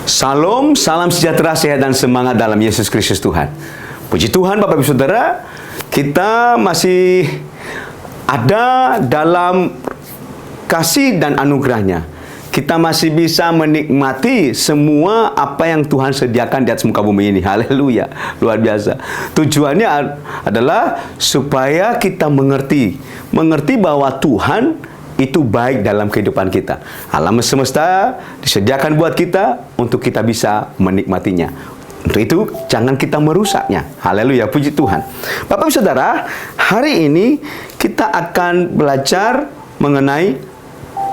Salam, salam sejahtera, sehat dan semangat dalam Yesus Kristus Tuhan. Puji Tuhan Bapak Ibu Saudara, kita masih ada dalam kasih dan anugerahnya. Kita masih bisa menikmati semua apa yang Tuhan sediakan di atas muka bumi ini. Haleluya, luar biasa. Tujuannya adalah supaya kita mengerti bahwa Tuhan itu baik dalam kehidupan kita. Alam semesta disediakan buat kita untuk kita bisa menikmatinya. Untuk itu jangan kita merusaknya. Haleluya, puji Tuhan. Bapak Ibu Saudara, hari ini kita akan belajar mengenai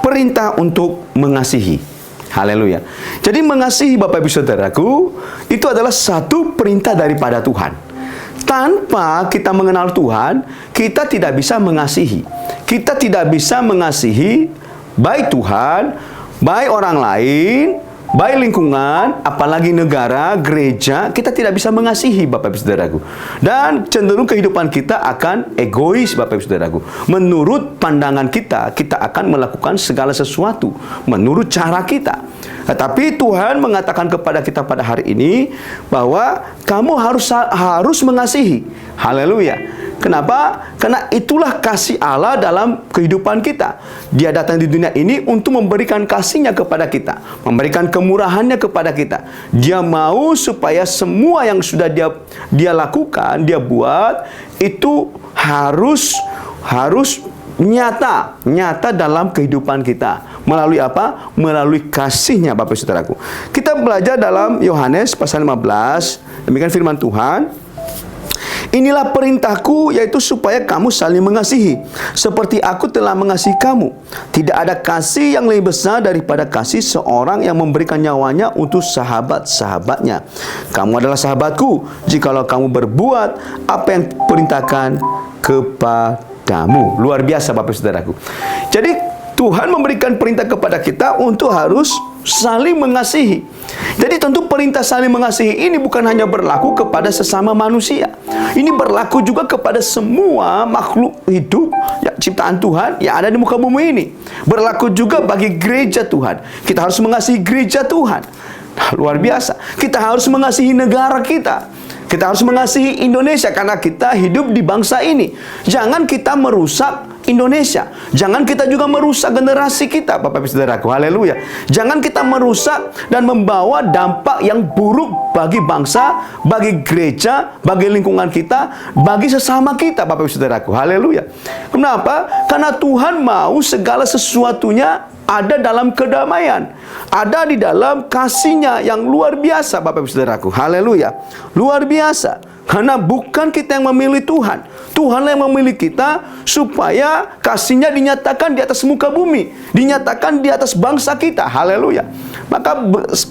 perintah untuk mengasihi. Haleluya. Jadi mengasihi Bapak Ibu Saudaraku itu adalah satu perintah daripada Tuhan. Tanpa kita mengenal Tuhan, kita tidak bisa mengasihi. Kita tidak bisa mengasihi baik Tuhan, baik orang lain, baik lingkungan, apalagi negara, gereja. Kita tidak bisa mengasihi Bapak Ibu Saudaraku. Dan cenderung kehidupan kita akan egois Bapak Ibu Saudaraku. Menurut pandangan kita, kita akan melakukan segala sesuatu menurut cara kita. Tetapi Tuhan mengatakan kepada kita pada hari ini bahwa kamu harus mengasihi. Haleluya. Kenapa? Karena itulah kasih Allah dalam kehidupan kita. Dia datang di dunia ini untuk memberikan kasih-Nya kepada kita, memberikan kemurahan-Nya kepada kita. Dia mau supaya semua yang sudah dia lakukan, dia buat, itu harus nyata dalam kehidupan kita. Melalui apa? Melalui kasih-Nya Bapak Saudaraku. Kita belajar dalam Yohanes pasal 15. Demikian firman Tuhan. Inilah perintahku, yaitu supaya kamu saling mengasihi, seperti aku telah mengasihi kamu. Tidak ada kasih yang lebih besar daripada kasih seorang yang memberikan nyawanya untuk sahabat-sahabatnya. Kamu adalah sahabatku, jikalau kamu berbuat apa yang perintahkan kepadamu. Luar biasa Bapak Saudaraku. Jadi Tuhan memberikan perintah kepada kita untuk harus saling mengasihi. Jadi tentu perintah saling mengasihi ini bukan hanya berlaku kepada sesama manusia. Ini berlaku juga kepada semua makhluk hidup ya, ciptaan Tuhan yang ada di muka bumi ini. Berlaku juga bagi gereja Tuhan. Kita harus mengasihi gereja Tuhan. Nah, luar biasa. Kita harus mengasihi negara kita. Kita harus mengasihi Indonesia karena kita hidup di bangsa ini. Jangan kita merusak Indonesia. Jangan kita juga merusak generasi kita, Bapak Ibu Saudaraku. Haleluya. Jangan kita merusak dan membawa dampak yang buruk bagi bangsa, bagi gereja, bagi lingkungan kita, bagi sesama kita, Bapak Ibu Saudaraku. Haleluya. Kenapa? Karena Tuhan mau segala sesuatunya ada dalam kedamaian, ada di dalam kasih-Nya yang luar biasa Bapak Ibu Saudaraku. Haleluya. Luar biasa. Karena bukan kita yang memilih Tuhan. Tuhanlah yang memilih kita supaya kasih-Nya dinyatakan di atas muka bumi, dinyatakan di atas bangsa kita. Haleluya. Maka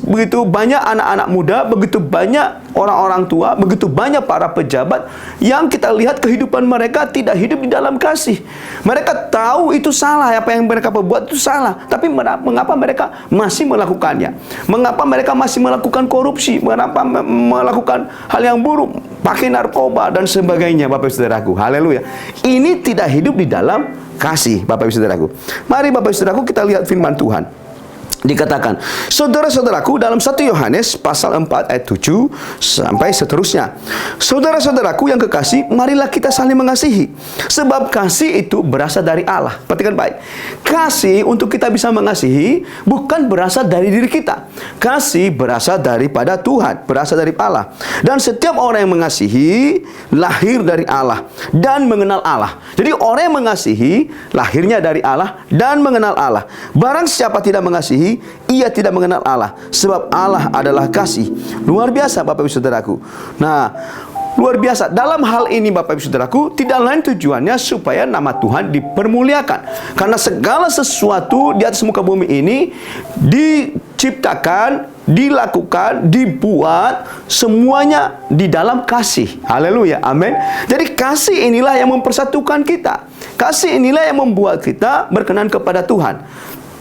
begitu banyak anak-anak muda, begitu banyak orang-orang tua, begitu banyak para pejabat yang kita lihat kehidupan mereka tidak hidup di dalam kasih. Mereka tahu itu salah, apa yang mereka perbuat itu salah. Tapi mengapa mereka masih melakukannya? Mengapa mereka masih melakukan korupsi? Mengapa melakukan hal yang buruk? Pakai narkoba dan sebagainya, Bapak Ibu Saudaraku. Haleluya. Ini tidak hidup di dalam kasih, Bapak Ibu Saudaraku. Mari Bapak Ibu Saudaraku kita lihat firman Tuhan. Dikatakan, saudara-saudaraku dalam 1 Yohanes pasal 4 ayat 7 sampai seterusnya. Saudara-saudaraku yang kekasih, marilah kita saling mengasihi. Sebab kasih itu berasal dari Allah. Perhatikan baik. Kasih untuk kita bisa mengasihi bukan berasal dari diri kita. Kasih berasal daripada Tuhan, berasal dari Allah. Dan setiap orang yang mengasihi lahir dari Allah dan mengenal Allah. Jadi orang yang mengasihi lahirnya dari Allah dan mengenal Allah. Barang siapa tidak mengasihi, ia tidak mengenal Allah, sebab Allah adalah kasih. Luar biasa Bapak Ibu Saudaraku. Nah, luar biasa. Dalam hal ini Bapak Ibu Saudaraku, tidak lain tujuannya supaya nama Tuhan dipermuliakan. Karena segala sesuatu di atas muka bumi ini diciptakan, dilakukan, dibuat, semuanya di dalam kasih. Haleluya, amin. Jadi kasih inilah yang mempersatukan kita. Kasih inilah yang membuat kita berkenan kepada Tuhan.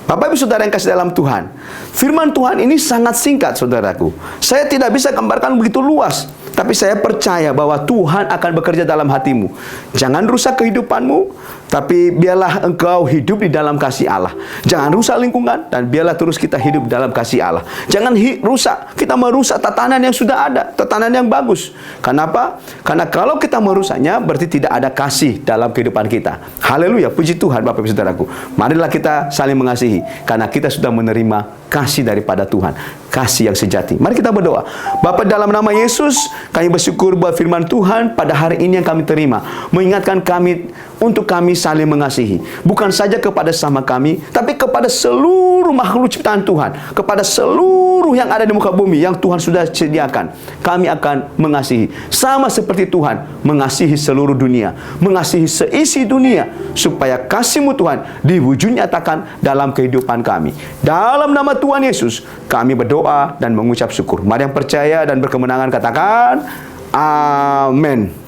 Bapak Ibu Saudara yang kasih dalam Tuhan, firman Tuhan ini sangat singkat saudaraku. Saya tidak bisa gambarkan begitu luas, tapi saya percaya bahwa Tuhan akan bekerja dalam hatimu. Jangan rusak kehidupanmu, Tapi biarlah engkau hidup di dalam kasih Allah. Jangan rusak lingkungan, dan biarlah terus kita hidup dalam kasih Allah. Jangan rusak, kita merusak tatanan yang sudah ada, tatanan yang bagus. Kenapa? Karena kalau kita merusaknya, berarti tidak ada kasih dalam kehidupan kita. Haleluya, puji Tuhan Bapak Ibu Saudaraku. Marilah kita saling mengasihi, karena kita sudah menerima kasih daripada Tuhan, kasih yang sejati. Mari kita berdoa. Bapa, dalam nama Yesus, kami bersyukur buat firman Tuhan pada hari ini yang kami terima, mengingatkan kami untuk kami saling mengasihi, bukan saja kepada sama kami, tapi kepada seluruh makhluk ciptaan Tuhan, kepada seluruh yang ada di muka bumi yang Tuhan sudah sediakan. Kami akan mengasihi sama seperti Tuhan mengasihi seluruh dunia, mengasihi seisi dunia, supaya kasih-Mu Tuhan diwujud nyatakan dalam kehidupan kami. Dalam nama Tuhan Yesus kami berdoa dan mengucap syukur. Mari yang percaya dan berkemenangan katakan amin.